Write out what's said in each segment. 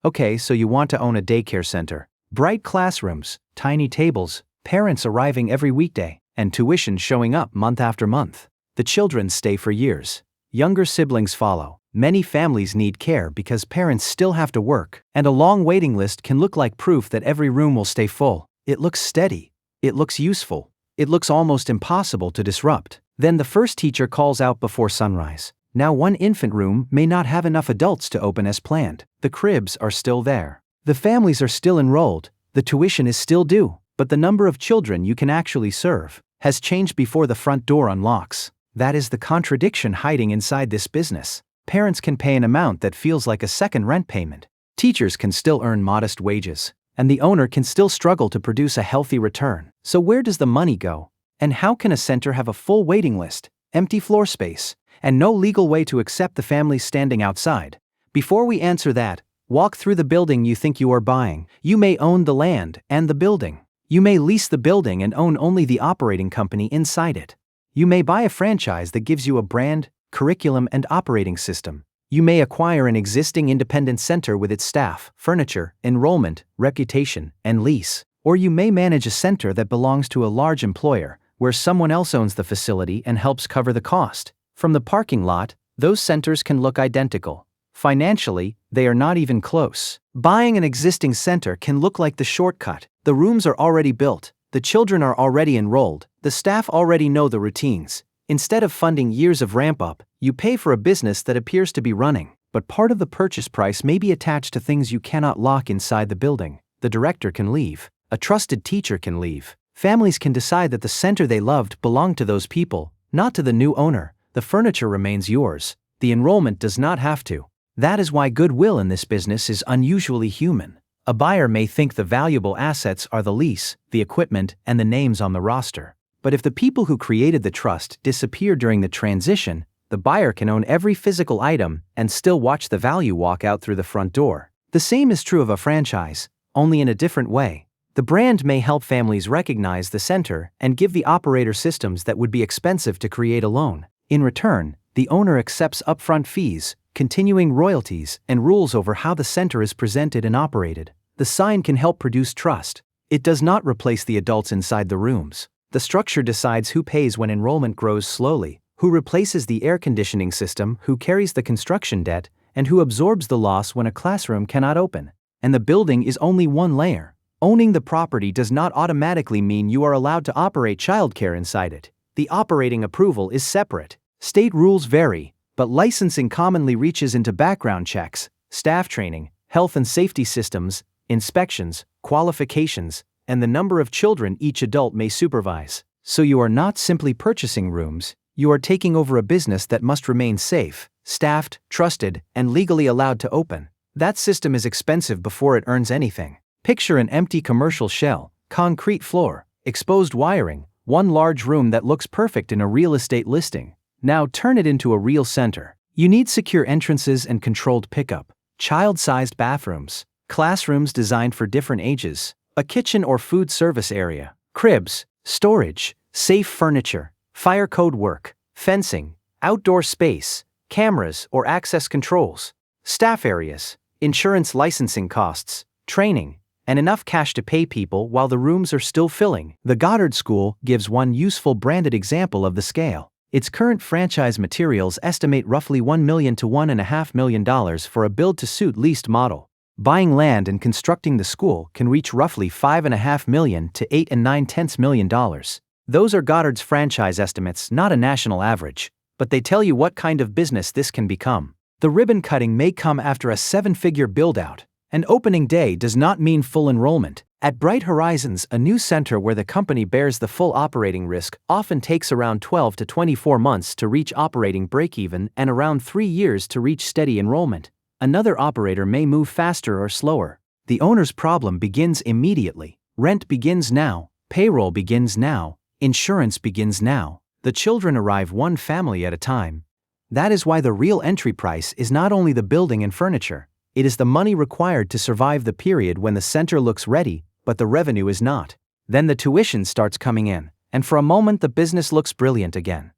Okay, so you want to own a daycare center. Bright classrooms, tiny tables, parents arriving every weekday, and tuition showing up month after month. The children stay for years. Younger siblings follow. Many families need care because parents still have to work, and a long waiting list can look like proof that every room will stay full. It looks steady. It looks useful. It looks almost impossible to disrupt. Then the first teacher calls out before sunrise. Now one infant room may not have enough adults to open as planned. The cribs are still there. The families are still enrolled. The tuition is still due. But the number of children you can actually serve has changed before the front door unlocks. That is the contradiction hiding inside this business. Parents can pay an amount that feels like a second rent payment. Teachers can still earn modest wages. And the owner can still struggle to produce a healthy return. So where does the money go? And how can a center have a full waiting list, empty floor space, and no legal way to accept the families standing outside? Before we answer that, walk through the building you think you are buying. You may own the land and the building. You may lease the building and own only the operating company inside it. You may buy a franchise that gives you a brand, curriculum, and operating system. You may acquire an existing independent center with its staff, furniture, enrollment, reputation, and lease. Or you may manage a center that belongs to a large employer, where someone else owns the facility and helps cover the cost. From the parking lot, those centers can look identical. Financially, they are not even close. Buying an existing center can look like the shortcut. The rooms are already built, the children are already enrolled, the staff already know the routines. Instead of funding years of ramp-up, you pay for a business that appears to be running. But part of the purchase price may be attached to things you cannot lock inside the building. The director can leave. A trusted teacher can leave. Families can decide that the center they loved belonged to those people, not to the new owner. The furniture remains yours. The enrollment does not have to. That is why goodwill in this business is unusually human. A buyer may think the valuable assets are the lease, the equipment, and the names on the roster. But if the people who created the trust disappear during the transition, the buyer can own every physical item and still watch the value walk out through the front door. The same is true of a franchise, only in a different way. The brand may help families recognize the center and give the operator systems that would be expensive to create alone. In return, the owner accepts upfront fees, continuing royalties, and rules over how the center is presented and operated. The sign can help produce trust. It does not replace the adults inside the rooms. The structure decides who pays when enrollment grows slowly, who replaces the air conditioning system, who carries the construction debt, and who absorbs the loss when a classroom cannot open. And the building is only one layer. Owning the property does not automatically mean you are allowed to operate childcare inside it. The operating approval is separate. State rules vary, but licensing commonly reaches into background checks, staff training, health and safety systems, inspections, qualifications, and the number of children each adult may supervise. So you are not simply purchasing rooms, you are taking over a business that must remain safe, staffed, trusted, and legally allowed to open. That system is expensive before it earns anything. Picture an empty commercial shell, concrete floor, exposed wiring, one large room that looks perfect in a real estate listing. Now turn it into a real center. You need secure entrances and controlled pickup, child-sized bathrooms, classrooms designed for different ages, a kitchen or food service area, cribs, storage, safe furniture, fire code work, fencing, outdoor space, cameras or access controls, staff areas, insurance licensing costs, training, and enough cash to pay people while the rooms are still filling. The Goddard School gives one useful branded example of the scale. Its current franchise materials estimate roughly $1 million to $1.5 million for a build-to-suit leased model. Buying land and constructing the school can reach roughly $5.5 million to $8.9 million. Those are Goddard's franchise estimates, not a national average, but they tell you what kind of business this can become. The ribbon cutting may come after a 7-figure build-out, and opening day does not mean full enrollment. At Bright Horizons, a new center where the company bears the full operating risk often takes around 12 to 24 months to reach operating break-even and around 3 years to reach steady enrollment. Another operator may move faster or slower. The owner's problem begins immediately. Rent begins now, payroll begins now, insurance begins now. The children arrive one family at a time. That is why the real entry price is not only the building and furniture. It is the money required to survive the period when the center looks ready, but the revenue is not. Then the tuition starts coming in, and for a moment the business looks brilliant again.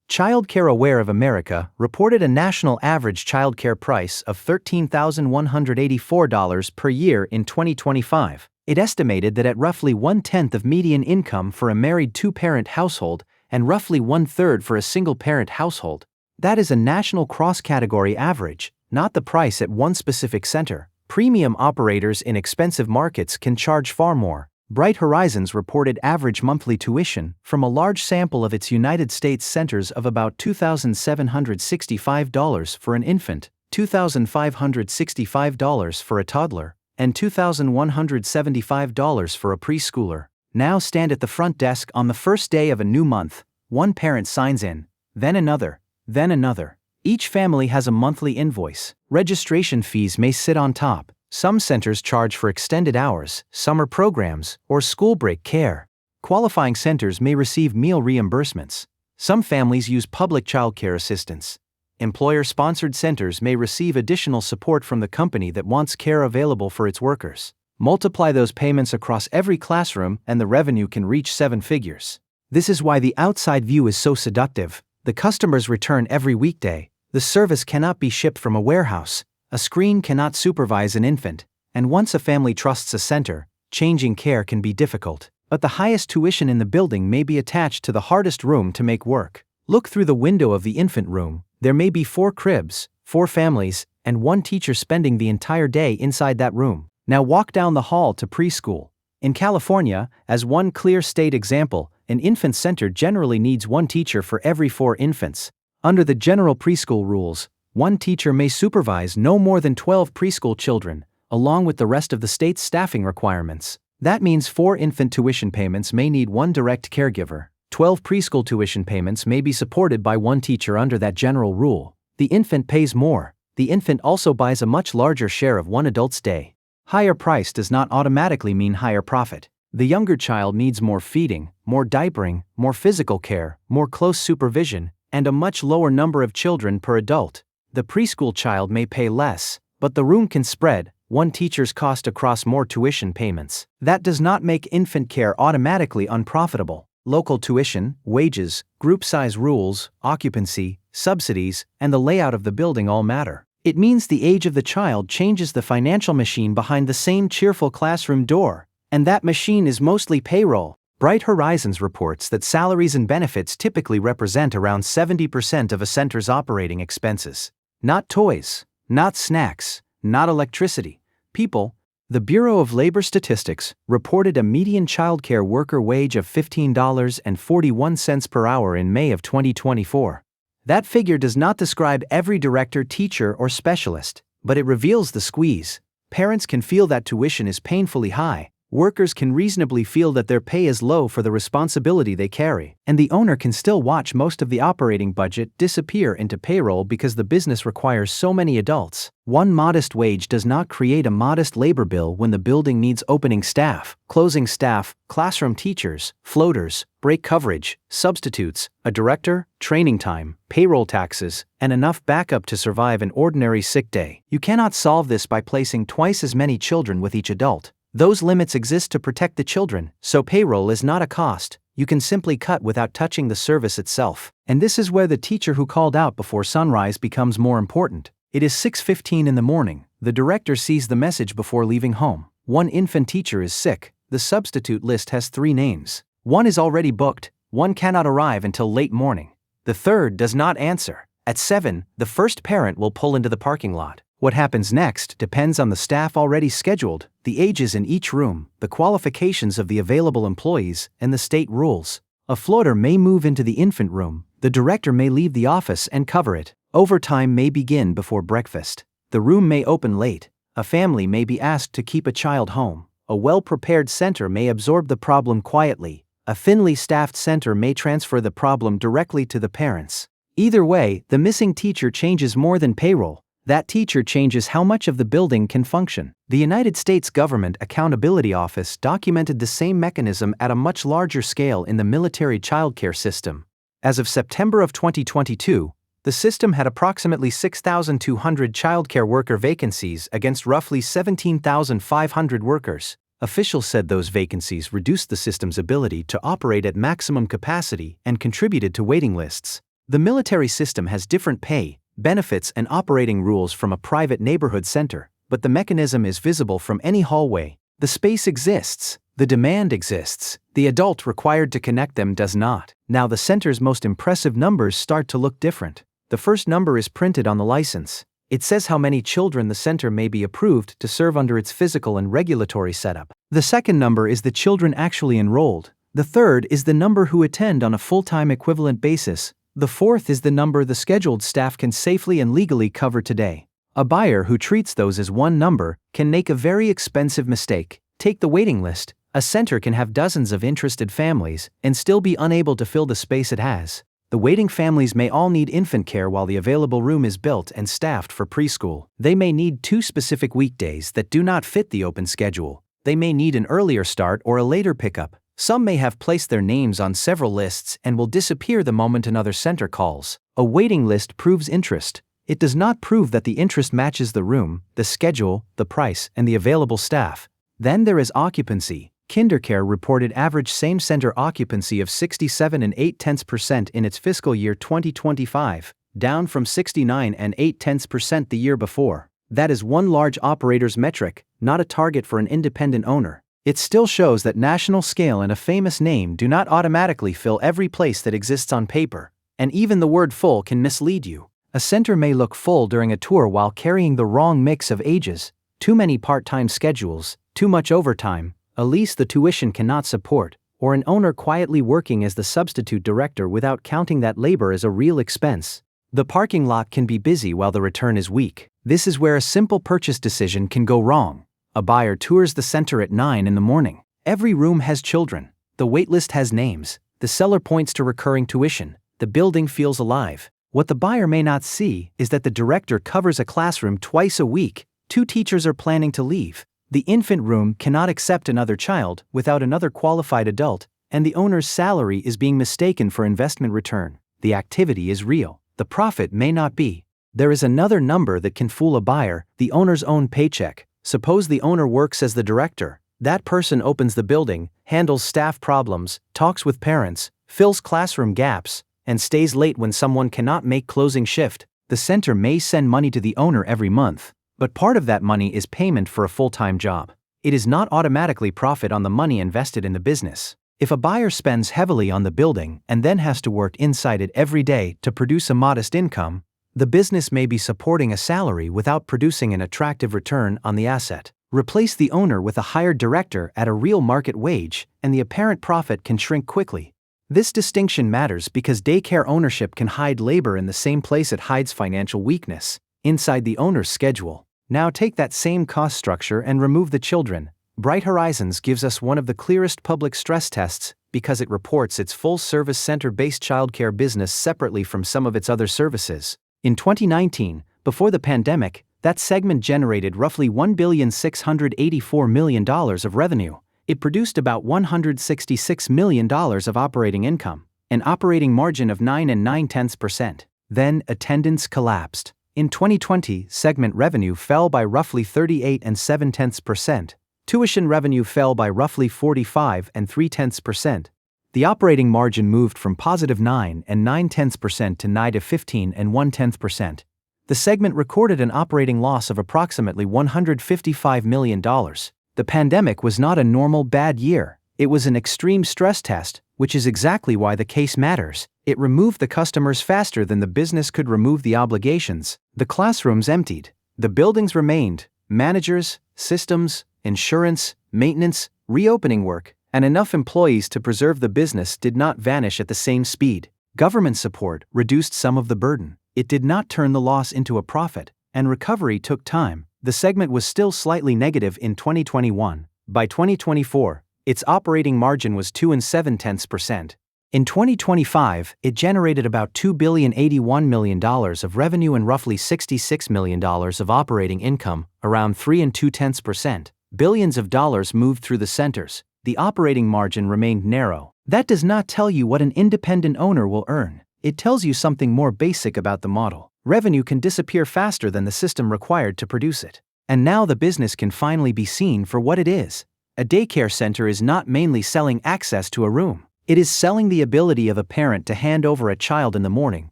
Childcare Aware of America reported a national average childcare price of $13,184 per year in 2025. It estimated that at roughly 1/10 of median income for a married two-parent household and roughly 1/3 for a single-parent household. That is a national cross-category average, not the price at one specific center. Premium operators in expensive markets can charge far more. Bright Horizons reported average monthly tuition from a large sample of its United States centers of about $2,765 for an infant, $2,565 for a toddler, and $2,175 for a preschooler. Now stand at the front desk on the first day of a new month. One parent signs in, then another, then another. Each family has a monthly invoice. Registration fees may sit on top. Some centers charge for extended hours, summer programs, or school break care. Qualifying centers may receive meal reimbursements. Some families use public childcare assistance. Employer-sponsored centers may receive additional support from the company that wants care available for its workers. Multiply those payments across every classroom and the revenue can reach 7 figures. This is why the outside view is so seductive. The customers return every weekday. The service cannot be shipped from a warehouse. A screen cannot supervise an infant. And once a family trusts a center, changing care can be difficult. But the highest tuition in the building may be attached to the hardest room to make work. Look through the window of the infant room. There may be 4 cribs, 4 families, and 1 teacher spending the entire day inside that room. Now walk down the hall to preschool. In California, as one clear state example, an infant center generally needs 1 teacher for every 4 infants. Under the general preschool rules, 1 teacher may supervise no more than 12 preschool children, along with the rest of the state's staffing requirements. That means 4 infant tuition payments may need 1 direct caregiver. 12 preschool tuition payments may be supported by 1 teacher under that general rule. The infant pays more. The infant also buys a much larger share of one adult's day. Higher price does not automatically mean higher profit. The younger child needs more feeding, more diapering, more physical care, more close supervision, and a much lower number of children per adult. The preschool child may pay less, but the room can spread 1 teacher's cost across more tuition payments. That does not make infant care automatically unprofitable. Local tuition, wages, group size rules, occupancy, subsidies, and the layout of the building all matter. It means the age of the child changes the financial machine behind the same cheerful classroom door, and that machine is mostly payroll. Bright Horizons reports that salaries and benefits typically represent around 70% of a center's operating expenses. Not toys, not snacks, not electricity, people. The Bureau of Labor Statistics reported a median childcare worker wage of $15.41 per hour in May of 2024. That figure does not describe every director, teacher, or specialist, but it reveals the squeeze. Parents can feel that tuition is painfully high. Workers can reasonably feel that their pay is low for the responsibility they carry, and the owner can still watch most of the operating budget disappear into payroll because the business requires so many adults. One modest wage does not create a modest labor bill when the building needs opening staff, closing staff, classroom teachers, floaters, break coverage, substitutes, a director, training time, payroll taxes, and enough backup to survive an ordinary sick day. You cannot solve this by placing twice as many children with each adult. Those limits exist to protect the children, so payroll is not a cost. You can simply cut without touching the service itself. And this is where the teacher who called out before sunrise becomes more important. It is 6:15 in the morning. The director sees the message before leaving home. 1 infant teacher is sick. The substitute list has 3 names. 1 is already booked. 1 cannot arrive until late morning. The 3rd does not answer. At 7, the first parent will pull into the parking lot. What happens next depends on the staff already scheduled, the ages in each room, the qualifications of the available employees, and the state rules. A floater may move into the infant room. The director may leave the office and cover it. Overtime may begin before breakfast. The room may open late. A family may be asked to keep a child home. A well-prepared center may absorb the problem quietly. A thinly staffed center may transfer the problem directly to the parents. Either way, the missing teacher changes more than payroll. That teacher changes how much of the building can function. The United States Government Accountability Office documented the same mechanism at a much larger scale in the military childcare system. As of September of 2022, the system had approximately 6,200 childcare worker vacancies against roughly 17,500 workers. Officials said those vacancies reduced the system's ability to operate at maximum capacity and contributed to waiting lists. The military system has different pay, benefits, and operating rules from a private neighborhood center, but the mechanism is visible from any hallway. The space exists, the demand exists, the adult required to connect them does not. Now the center's most impressive numbers start to look different. The first number is printed on the license. It says how many children the center may be approved to serve under its physical and regulatory setup. The second number is the children actually enrolled. The third is the number who attend on a full-time equivalent basis. The fourth is the number the scheduled staff can safely and legally cover today. A buyer who treats those as one number can make a very expensive mistake. Take the waiting list. A center can have dozens of interested families and still be unable to fill the space it has. The waiting families may all need infant care while the available room is built and staffed for preschool. They may need 2 specific weekdays that do not fit the open schedule. They may need an earlier start or a later pickup. Some may have placed their names on several lists and will disappear the moment another center calls. A waiting list proves interest. It does not prove that the interest matches the room, the schedule, the price, and the available staff. Then there is occupancy. KinderCare reported average same-center occupancy of 67.8% in its fiscal year 2025, down from 69.8% the year before. That is one large operator's metric, not a target for an independent owner. It still shows that national scale and a famous name do not automatically fill every place that exists on paper, and even the word full can mislead you. A center may look full during a tour while carrying the wrong mix of ages, too many part-time schedules, too much overtime, a lease the tuition cannot support, or an owner quietly working as the substitute director without counting that labor as a real expense. The parking lot can be busy while the return is weak. This is where a simple purchase decision can go wrong. A buyer tours the center at 9 in the morning. Every room has children. The waitlist has names. The seller points to recurring tuition. The building feels alive. What the buyer may not see is that the director covers a classroom twice a week. 2 teachers are planning to leave. The infant room cannot accept another child without another qualified adult, and the owner's salary is being mistaken for investment return. The activity is real. The profit may not be. There is another number that can fool a buyer, the owner's own paycheck. Suppose the owner works as the director. That person opens the building, handles staff problems, talks with parents, fills classroom gaps, and stays late when someone cannot make closing shift. The center may send money to the owner every month, but part of that money is payment for a full-time job. It is not automatically profit on the money invested in the business. If a buyer spends heavily on the building and then has to work inside it every day to produce a modest income, the business may be supporting a salary without producing an attractive return on the asset. Replace the owner with a hired director at a real market wage, and the apparent profit can shrink quickly. This distinction matters because daycare ownership can hide labor in the same place it hides financial weakness, inside the owner's schedule. Now take that same cost structure and remove the children. Bright Horizons gives us one of the clearest public stress tests because it reports its full-service center-based childcare business separately from some of its other services. In 2019, before the pandemic, that segment generated roughly $1,684 million of revenue. It produced about $166 million of operating income, an operating margin of 9.9%. Then attendance collapsed. In 2020, segment revenue fell by roughly 38.7%. Tuition revenue fell by roughly 45.3%. The operating margin moved from positive 9.9% to negative 15.1%. The segment recorded an operating loss of approximately $155 million. The pandemic was not a normal bad year. It was an extreme stress test, which is exactly why the case matters. It removed the customers faster than the business could remove the obligations. The classrooms emptied. The buildings remained. Managers, systems, insurance, maintenance, reopening work, and enough employees to preserve the business did not vanish at the same speed. Government support reduced some of the burden. It did not turn the loss into a profit, and recovery took time. The segment was still slightly negative in 2021. By 2024, its operating margin was 2.7%. In 2025, it generated about $2,081 million of revenue and roughly $66 million of operating income, around 3.2%. Billions of dollars moved through the centers. The operating margin remained narrow. That does not tell you what an independent owner will earn. It tells you something more basic about the model. Revenue can disappear faster than the system required to produce it. And now the business can finally be seen for what it is. A daycare center is not mainly selling access to a room. It is selling the ability of a parent to hand over a child in the morning,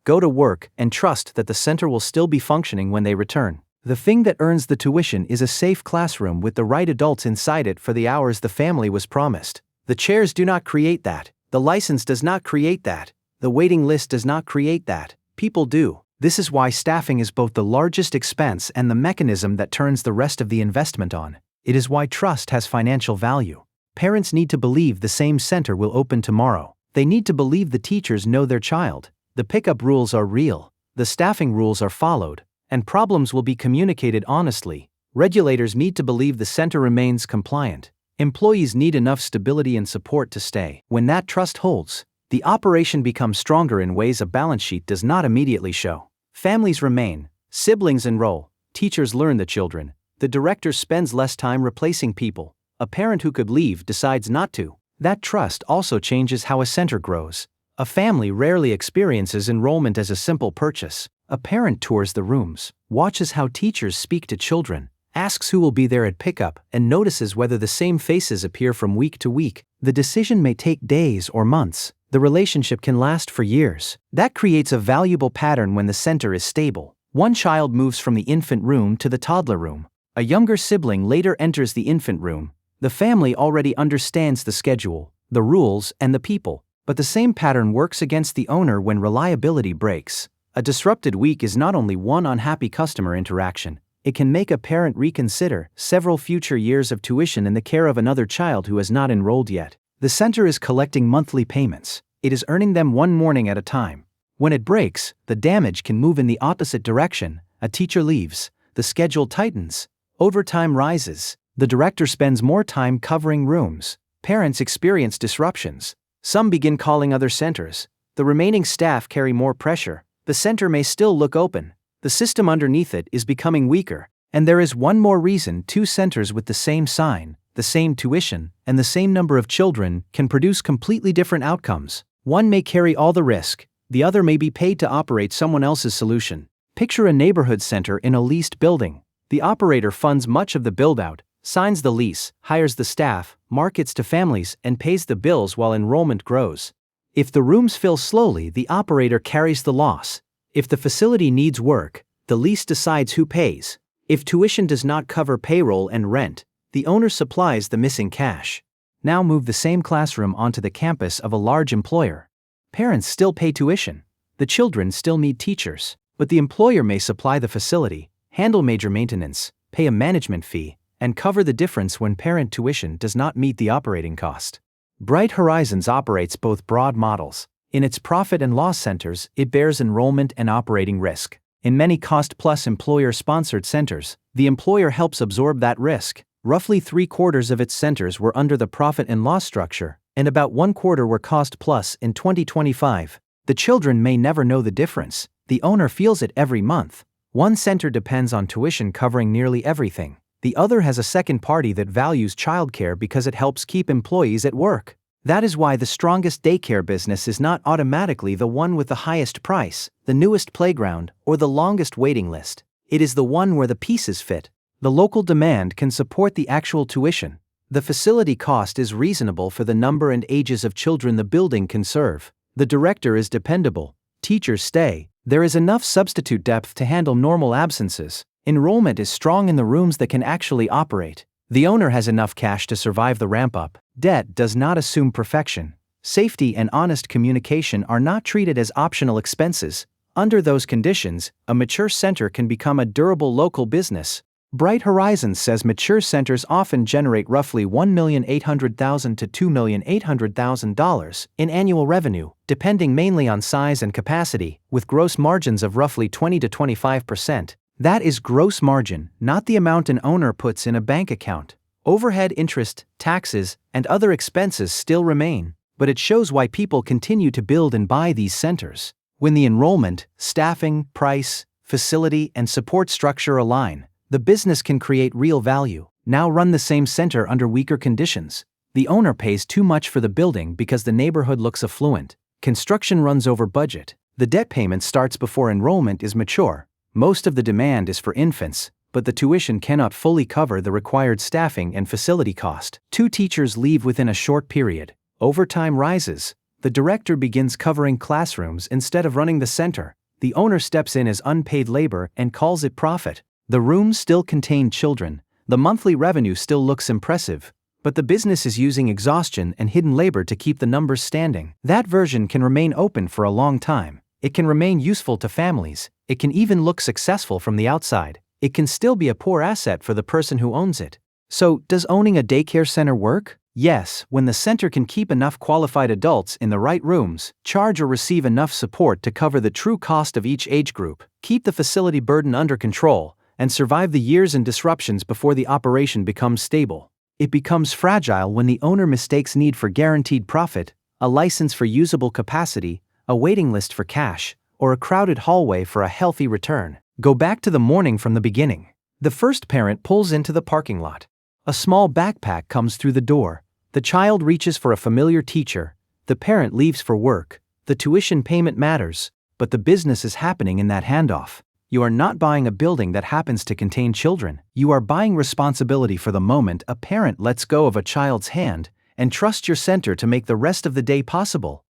go to work, and trust that the center will still be functioning when they return. The thing that earns the tuition is a safe classroom with the right adults inside it for the hours the family was promised. The chairs do not create that. The license does not create that. The waiting list does not create that. People do. This is why staffing is both the largest expense and the mechanism that turns the rest of the investment on. It is why trust has financial value. Parents need to believe the same center will open tomorrow. They need to believe the teachers know their child. The pickup rules are real. The staffing rules are followed. And problems will be communicated honestly. Regulators need to believe the center remains compliant. Employees need enough stability and support to stay. When that trust holds, the operation becomes stronger in ways a balance sheet does not immediately show. Families remain, siblings enroll, teachers learn the children, the director spends less time replacing people, a parent who could leave decides not to. That trust also changes how a center grows. A family rarely experiences enrollment as a simple purchase. A parent tours the rooms, watches how teachers speak to children, asks who will be there at pickup, and notices whether the same faces appear from week to week. The decision may take days or months. The relationship can last for years. That creates a valuable pattern when the center is stable. One child moves from the infant room to the toddler room. A younger sibling later enters the infant room. The family already understands the schedule, the rules, and the people. But the same pattern works against the owner when reliability breaks. A disrupted week is not only one unhappy customer interaction, it can make a parent reconsider several future years of tuition in the care of another child who has not enrolled yet. The center is collecting monthly payments. It is earning them one morning at a time. When it breaks, the damage can move in the opposite direction. A teacher leaves, the schedule tightens, overtime rises, the director spends more time covering rooms, parents experience disruptions. Some begin calling other centers. The remaining staff carry more pressure. The center may still look open. The system underneath it is becoming weaker. And there is one more reason two centers with the same sign, the same tuition, and the same number of children can produce completely different outcomes. One may carry all the risk, the other may be paid to operate someone else's solution. Picture a neighborhood center in a leased building. The operator funds much of the build-out, signs the lease, hires the staff, markets to families, and pays the bills while enrollment grows. If the rooms fill slowly, the operator carries the loss. If the facility needs work, the lease decides who pays. If tuition does not cover payroll and rent, the owner supplies the missing cash. Now move the same classroom onto the campus of a large employer. Parents still pay tuition. The children still need teachers, but the employer may supply the facility, handle major maintenance, pay a management fee, and cover the difference when parent tuition does not meet the operating cost. Bright Horizons operates both broad models. In its profit and loss centers, it bears enrollment and operating risk. In many cost-plus employer-sponsored centers, the employer helps absorb that risk. Roughly 3/4 of its centers were under the profit and loss structure, and about 1/4 were cost-plus in 2025. The children may never know the difference. The owner feels it every month. One center depends on tuition covering nearly everything. The other has a second party that values childcare because it helps keep employees at work. That is why the strongest daycare business is not automatically the one with the highest price, the newest playground, or the longest waiting list. It is the one where the pieces fit. The local demand can support the actual tuition. The facility cost is reasonable for the number and ages of children the building can serve. The director is dependable. Teachers stay. There is enough substitute depth to handle normal absences. Enrollment is strong in the rooms that can actually operate. The owner has enough cash to survive the ramp-up. Debt does not assume perfection. Safety and honest communication are not treated as optional expenses. Under those conditions, a mature center can become a durable local business. Bright Horizons says mature centers often generate roughly $1,800,000 to $2,800,000 in annual revenue, depending mainly on size and capacity, with gross margins of roughly 20 to 25%. That is gross margin, not the amount an owner puts in a bank account. Overhead, interest, taxes, and other expenses still remain, but it shows why people continue to build and buy these centers. When the enrollment, staffing, price, facility, and support structure align, the business can create real value. Now run the same center under weaker conditions. The owner pays too much for the building because the neighborhood looks affluent. Construction runs over budget. The debt payment starts before enrollment is mature. Most of the demand is for infants, but the tuition cannot fully cover the required staffing and facility cost. 2 teachers leave within a short period. Overtime rises. The director begins covering classrooms instead of running the center. The owner steps in as unpaid labor and calls it profit. The rooms still contain children, the monthly revenue still looks impressive, but the business is using exhaustion and hidden labor to keep the numbers standing. That version can remain open for a long time. It can remain useful to families. It can even look successful from the outside. It can still be a poor asset for the person who owns it. So, does owning a daycare center work? Yes, when the center can keep enough qualified adults in the right rooms, charge or receive enough support to cover the true cost of each age group, keep the facility burden under control, and survive the years and disruptions before the operation becomes stable. It becomes fragile when the owner mistakes need for guaranteed profit, a license for usable capacity, a waiting list for cash, or a crowded hallway for a healthy return. Go back to the morning from the beginning. The first parent pulls into the parking lot. A small backpack comes through the door. The child reaches for a familiar teacher. The parent leaves for work. The tuition payment matters, but the business is happening in that handoff. You are not buying a building that happens to contain children. You are buying responsibility for the moment a parent lets go of a child's hand and trusts your center to make the rest of the day possible.